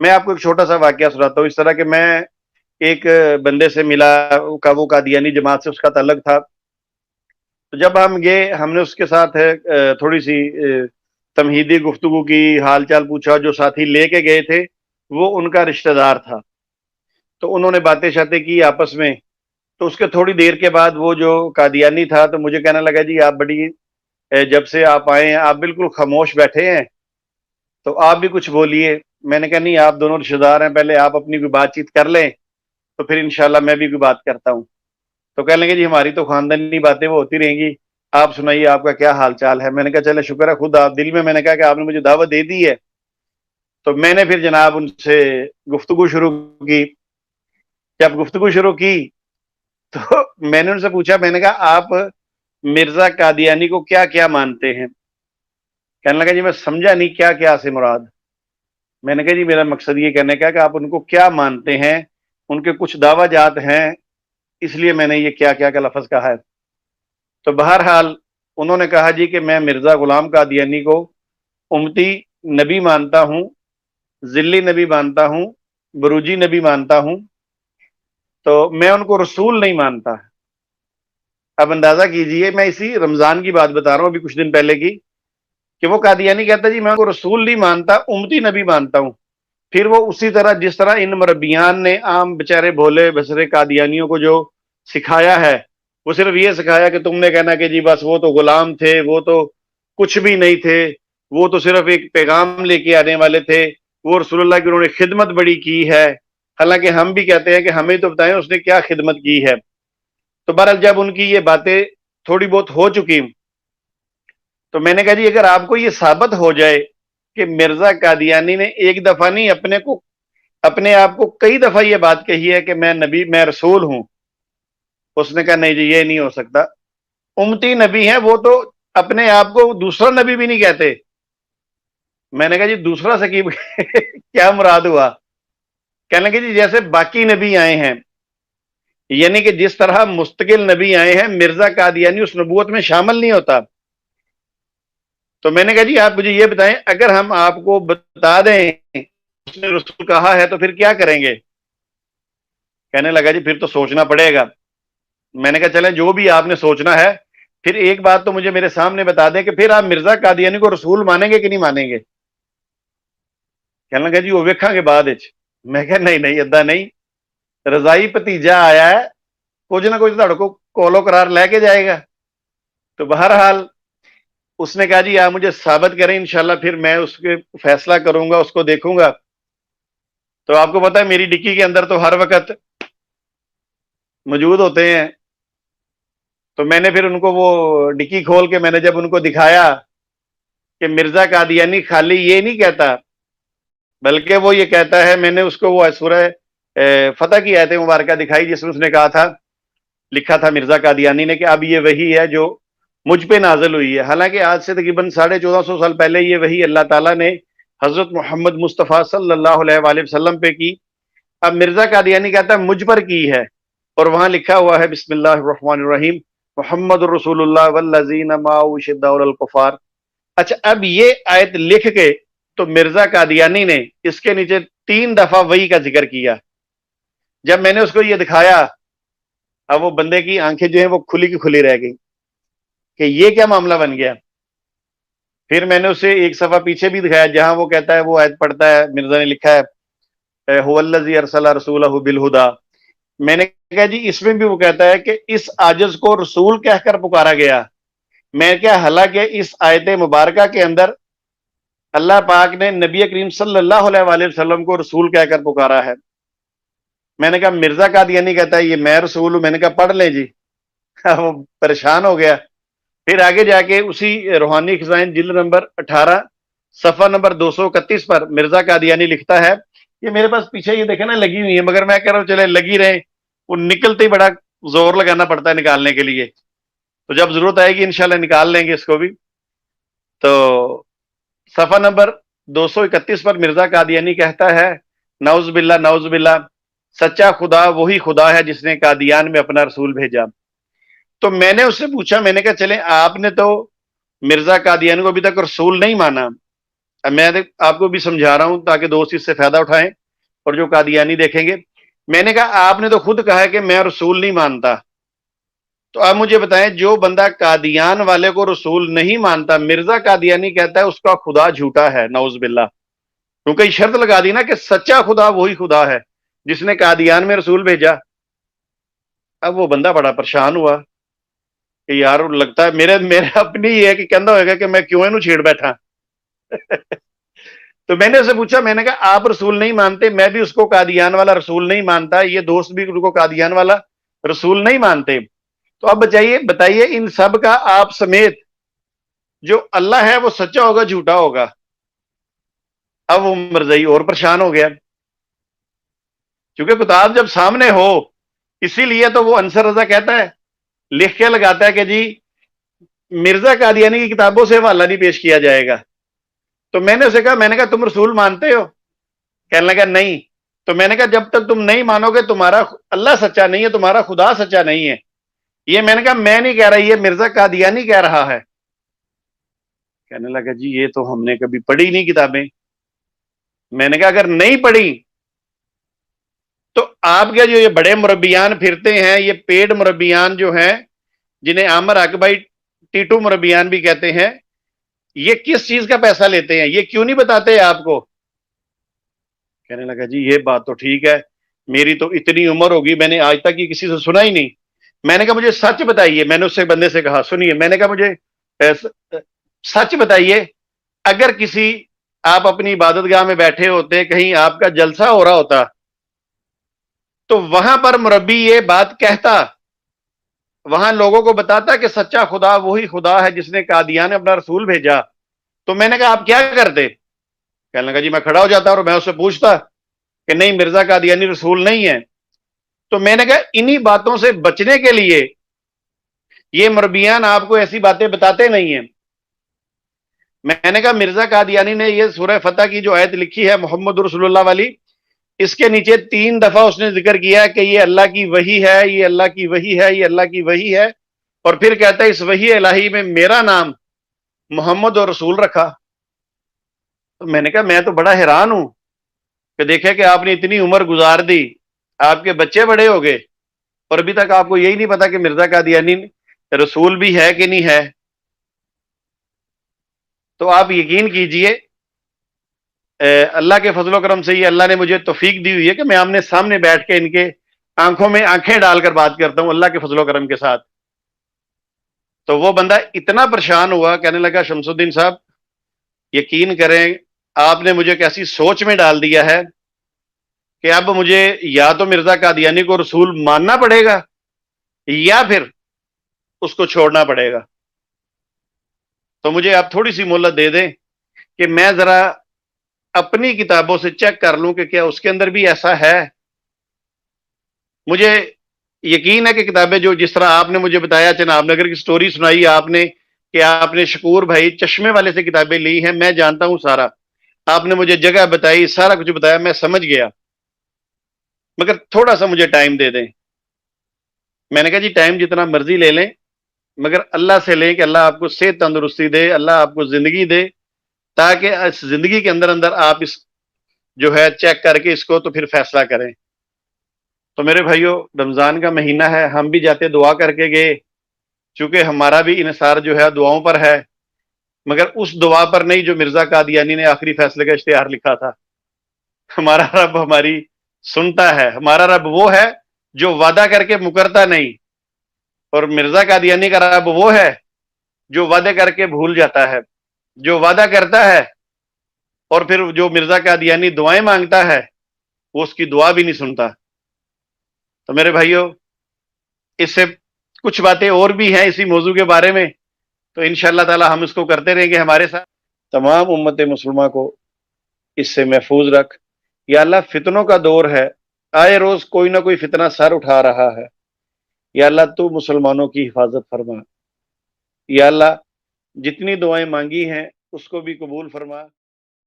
میں آپ کو ایک چھوٹا سا واقعہ سناتا ہوں. اس طرح کہ میں ایک بندے سے ملا کا وہ قادیانی جماعت سے اس کا تعلق تھا. تو جب ہم گئے ہم نے اس کے ساتھ تھوڑی سی تمہیدی گفتگو کی، حال چال پوچھا. جو ساتھی لے کے گئے تھے وہ ان کا رشتہ دار تھا، تو انہوں نے باتیں شاتیں کی آپس میں. تو اس کے تھوڑی دیر کے بعد وہ جو قادیانی تھا تو مجھے کہنے لگا جی آپ بڑی جب سے آپ آئے ہیں آپ بالکل خاموش بیٹھے ہیں، تو آپ بھی کچھ بولیے. میں نے کہا نہیں، آپ دونوں رشتہ دار ہیں، پہلے آپ اپنی کوئی بات چیت کر لیں تو پھر انشاءاللہ میں بھی کوئی بات کرتا ہوں. تو کہنے لگے جی ہماری تو خاندانی باتیں وہ ہوتی رہیں گی، آپ سنائیے آپ کا کیا حال چال ہے. میں نے کہا چلے شکر ہے خود آپ دل میں نے کہا کہ آپ نے مجھے دعوت دے دی ہے. تو میں نے پھر جناب ان سے گفتگو شروع کی. جب گفتگو شروع کی تو میں نے ان سے پوچھا، میں نے کہا آپ مرزا قادیانی کو کیا کیا مانتے ہیں؟ کہنے لگا جی میں سمجھا نہیں کیا کیا سے مراد. میں نے کہا جی میرا مقصد یہ کہنے کا کہ آپ ان کو کیا مانتے ہیں، ان کے کچھ دعویٰ جات ہیں، اس لیے میں نے یہ کیا کیا کا لفظ کہا ہے. تو بہرحال انہوں نے کہا جی کہ میں مرزا غلام قادیانی کو امتی نبی مانتا ہوں، ذلی نبی مانتا ہوں، بروجی نبی مانتا ہوں، تو میں ان کو رسول نہیں مانتا. اب اندازہ کیجئے، میں اسی رمضان کی بات بتا رہا ہوں ابھی کچھ دن پہلے کی، کہ وہ قادیانی کہتا جی میں ان کو رسول نہیں مانتا، امتی نبی مانتا ہوں. پھر وہ اسی طرح جس طرح ان مربیان نے عام بیچارے بھولے بسرے قادیانیوں کو جو سکھایا ہے، وہ صرف یہ سکھایا کہ تم نے کہنا کہ جی بس وہ تو غلام تھے، وہ تو کچھ بھی نہیں تھے، وہ تو صرف ایک پیغام لے کے آنے والے تھے، وہ رسول اللہ کی انہوں نے خدمت بڑی کی ہے. حالانکہ ہم بھی کہتے ہیں کہ ہمیں تو بتائیں اس نے کیا خدمت کی ہے. تو بہرحال جب ان کی یہ باتیں تھوڑی بہت ہو چکی تو میں نے کہا جی اگر آپ کو یہ ثابت ہو جائے کہ مرزا قادیانی نے ایک دفعہ نہیں اپنے آپ کو کئی دفعہ یہ بات کہی ہے کہ میں نبی، میں رسول ہوں. اس نے کہا نہیں جی یہ نہیں ہو سکتا، امتی نبی ہیں وہ تو اپنے آپ کو دوسرا نبی بھی نہیں کہتے. میں نے کہا جی دوسرا سکیب کیا مراد ہوا؟ کہنے لگے جی جیسے باقی نبی آئے ہیں، یعنی کہ جس طرح مستقل نبی آئے ہیں، مرزا قادیانی اس نبوت میں شامل نہیں ہوتا. تو میں نے کہا جی آپ مجھے یہ بتائیں اگر ہم آپ کو بتا دیں اس نے رسول کہا ہے تو پھر کیا کریں گے؟ کہنے لگا جی پھر تو سوچنا پڑے گا. میں نے کہا چلیں جو بھی آپ نے سوچنا ہے، پھر ایک بات تو مجھے میرے سامنے بتا دیں کہ پھر آپ مرزا قادیانی کو رسول مانیں گے کہ نہیں مانیں گے؟ کہنے لگا جی وہ ویکھاں گے بعد وچ. میں کہا نہیں نہیں ادا نہیں، رضائی بھتیجا آیا ہے، کچھ نہ کچھ تہاڈے کو کولو قرار لے کے جائے گا. تو بہرحال اس نے کہا جی آپ مجھے ثابت کریں انشاءاللہ پھر میں اس کے فیصلہ کروں گا، اس کو دیکھوں گا. تو آپ کو پتا ہے میری ڈکی کے اندر تو ہر وقت موجود ہوتے ہیں. تو میں نے پھر ان کو وہ ڈکی کھول کے میں نے جب ان کو دکھایا کہ مرزا قادیانی خالی یہ نہیں کہتا بلکہ وہ یہ کہتا ہے، میں نے اس کو وہ سورہ فتح کی آیت مبارکہ دکھائی جس میں اس نے کہا تھا، لکھا تھا مرزا قادیانی نے کہ اب یہ وحی ہے جو مجھ پہ نازل ہوئی ہے. حالانکہ آج سے تقریباً 1450 سال پہلے یہ وحی اللہ تعالیٰ نے حضرت محمد مصطفیٰ صلی اللہ علیہ وآلہ وسلم پہ کی. اب مرزا قادیانی کہتا ہے مجھ پر کی ہے، اور وہاں لکھا ہوا ہے بسم اللہ الرحمن الرحیم محمد رسول اللہ والذین معہ شداء علی الکفار. اچھا اب یہ آیت لکھ کے تو مرزا قادیانی نے اس کے نیچے 3 دفعہ وحی کا ذکر کیا. جب میں نے اس کو یہ دکھایا، اب وہ بندے کی آنکھیں جو ہیں وہ کھلی کی کھلی رہ گئی کہ یہ کیا معاملہ بن گیا. پھر میں نے اسے ایک صفحہ پیچھے بھی دکھایا جہاں وہ کہتا ہے، وہ آیت پڑھتا ہے، مرزا نے لکھا ہے هو الذی ارسل رسولہ بالہدی. میں نے کہا جی اس میں بھی وہ کہتا ہے کہ اس عاجز کو رسول کہہ کر پکارا گیا. میں کیا حالانکہ اس آیت مبارکہ کے اندر اللہ پاک نے نبی کریم صلی اللہ علیہ وآلہ وسلم کو رسول کہہ کر پکارا ہے. میں نے کہا مرزا قادیانی کہتا ہے یہ میں رسول ہوں. میں نے کہا پڑھ لیں جی. وہ پریشان ہو گیا. پھر آگے جا کے اسی روحانی خزائن جلد نمبر 18 صفحہ نمبر 231 پر مرزا قادیانی لکھتا ہے، یہ میرے پاس پیچھے یہ دیکھیں نا لگی ہوئی ہے، مگر میں کہہ رہا ہوں چلے لگی رہیں، وہ نکلتے ہی بڑا زور لگانا پڑتا ہے نکالنے کے لیے. تو جب ضرورت آئے گی انشاءاللہ نکال لیں گے اس کو بھی. تو صفحہ نمبر 231 پر مرزا قادیانی کہتا ہے، نعوذ باللہ نعوذ باللہ، سچا خدا وہی خدا ہے جس نے قادیان میں اپنا رسول بھیجا. تو میں نے اس سے پوچھا، میں نے کہا چلیں آپ نے تو مرزا قادیانی کو ابھی تک رسول نہیں مانا، میں آپ کو بھی سمجھا رہا ہوں تاکہ دوست اس سے فائدہ اٹھائیں اور جو قادیانی دیکھیں گے. میں نے کہا آپ نے تو خود کہا ہے کہ میں رسول نہیں مانتا، تو آپ مجھے بتائیں جو بندہ قادیان والے کو رسول نہیں مانتا، مرزا قادیانی کہتا ہے اس کا خدا جھوٹا ہے، نعوذ باللہ. کیونکہ یہ شرط لگا دی نا کہ سچا خدا وہی خدا ہے جس نے قادیان میں رسول بھیجا. اب وہ بندہ بڑا پریشان ہوا کہ یار لگتا ہے میرے اپنی یہ ہے کہ کہنا ہوئے گا کہ میں کیوں انہوں چھیڑ بیٹھا. تو میں نے اسے پوچھا، میں نے کہا آپ رسول نہیں مانتے، میں بھی اس کو قادیان والا رسول نہیں مانتا، یہ دوست بھی اس کو قادیان والا رسول نہیں مانتے. تو اب بتائیے ان سب کا آپ سمیت جو اللہ ہے وہ سچا ہوگا جھوٹا ہوگا؟ اب وہ مرزائی اور پریشان ہو گیا کیونکہ کتاب جب سامنے ہو، اسی لیے تو وہ انصر رضا کہتا ہے، لکھ کے لگاتا ہے کہ جی مرزا قادیانی کی کتابوں سے حوالہ نہیں پیش کیا جائے گا. تو میں نے اسے کہا، میں نے کہا تم رسول مانتے ہو؟ کہنے لگا نہیں. تو میں نے کہا جب تک تم نہیں مانو گے تمہارا اللہ سچا نہیں ہے، تمہارا خدا سچا نہیں ہے. یہ میں نے کہا میں نہیں کہہ رہا، یہ مرزا قادیانی کہہ رہا ہے. کہنے لگا جی یہ تو ہم نے کبھی پڑھی نہیں کتابیں. میں نے کہا اگر نہیں پڑھی تو آپ کے جو یہ بڑے مربیان پھرتے ہیں، یہ پیڈ مربیان جو ہیں جنہیں عامر حق بھائی ٹیٹو مربیان بھی کہتے ہیں، یہ کس چیز کا پیسہ لیتے ہیں؟ یہ کیوں نہیں بتاتے آپ کو؟ کہنے لگا جی یہ بات تو ٹھیک ہے، میری تو اتنی عمر ہوگی میں نے آج تک یہ کسی سے سنا ہی نہیں. میں نے کہا مجھے سچ بتائیے. میں نے اس سے بندے سے کہا سنیے، میں نے کہا مجھے سچ بتائیے، اگر کسی آپ اپنی عبادت گاہ میں بیٹھے ہوتے، کہیں آپ کا جلسہ ہو رہا ہوتا تو وہاں پر مربی یہ بات کہتا، وہاں لوگوں کو بتاتا کہ سچا خدا وہی خدا ہے جس نے قادیان نے اپنا رسول بھیجا، تو میں نے کہا آپ کیا کرتے؟ کہنے لگا جی میں کھڑا ہو جاتا اور میں اس سے پوچھتا کہ نہیں مرزا قادیانی رسول نہیں ہے. تو میں نے کہا انہی باتوں سے بچنے کے لیے یہ مربیان آپ کو ایسی باتیں بتاتے نہیں ہیں. میں نے کہا مرزا قادیانی نے یہ سورہ فتح کی جو آیت لکھی ہے محمد رسول اللہ والی، اس کے نیچے 3 دفعہ اس نے ذکر کیا کہ یہ اللہ کی وحی ہے، یہ اللہ کی وحی ہے، یہ اللہ کی وحی ہے، اور پھر کہتا ہے اس وحی الہی میں میرا نام محمد اور رسول رکھا. تو میں نے کہا میں تو بڑا حیران ہوں کہ دیکھے کہ آپ نے اتنی عمر گزار دی، آپ کے بچے بڑے ہو گئے اور ابھی تک آپ کو یہی نہیں پتا کہ مرزا قادیانی رسول بھی ہے کہ نہیں ہے. تو آپ یقین کیجئے اللہ کے فضل و کرم سے یہ اللہ نے مجھے توفیق دی ہوئی ہے کہ میں آمنے سامنے بیٹھ کے ان کے آنکھوں میں آنکھیں ڈال کر بات کرتا ہوں اللہ کے فضل و کرم کے ساتھ. تو وہ بندہ اتنا پریشان ہوا، کہنے لگا شمس الدین صاحب یقین کریں آپ نے مجھے کیسی سوچ میں ڈال دیا ہے کہ اب مجھے یا تو مرزا قادیانی کو رسول ماننا پڑے گا یا پھر اس کو چھوڑنا پڑے گا. تو مجھے آپ تھوڑی سی مہلت دے دیں کہ میں ذرا اپنی کتابوں سے چیک کر لوں کہ کیا اس کے اندر بھی ایسا ہے. مجھے یقین ہے کہ کتابیں جو جس طرح آپ نے مجھے بتایا چناب نگر کی سٹوری سنائی آپ نے کہ آپ نے شکور بھائی چشمے والے سے کتابیں لی ہیں، میں جانتا ہوں سارا، آپ نے مجھے جگہ بتائی، سارا کچھ بتایا، میں سمجھ گیا، مگر تھوڑا سا مجھے ٹائم دے دیں. میں نے کہا جی ٹائم جتنا مرضی لے لیں مگر اللہ سے لیں کہ اللہ آپ کو صحت تندرستی دے، اللہ آپ کو زندگی دے، تاکہ اس زندگی کے اندر آپ اس جو ہے چیک کر کے اس کو تو پھر فیصلہ کریں. تو میرے بھائیوں رمضان کا مہینہ ہے، ہم بھی جاتے دعا کر کے گئے، چونکہ ہمارا بھی انحصار جو ہے دعاؤں پر ہے، مگر اس دعا پر نہیں جو مرزا قادیانی نے آخری فیصلے کا اشتہار لکھا تھا. ہمارا رب ہماری سنتا ہے، ہمارا رب وہ ہے جو وعدہ کر کے مکرتا نہیں، اور مرزا قادیانی کا رب وہ ہے جو وعدے کر کے بھول جاتا ہے، جو وعدہ کرتا ہے اور پھر جو مرزا قادیانی دعائیں مانگتا ہے وہ اس کی دعا بھی نہیں سنتا. تو میرے بھائیوں اس سے کچھ باتیں اور بھی ہیں اسی موضوع کے بارے میں، تو انشاءاللہ تعالی ہم اس کو کرتے رہیں گے. ہمارے ساتھ تمام امت مسلمہ کو اس سے محفوظ رکھ یا اللہ. فتنوں کا دور ہے، آئے روز کوئی نہ کوئی فتنہ سر اٹھا رہا ہے، یا اللہ تو مسلمانوں کی حفاظت فرما. یا اللہ جتنی دعائیں مانگی ہیں اس کو بھی قبول فرما.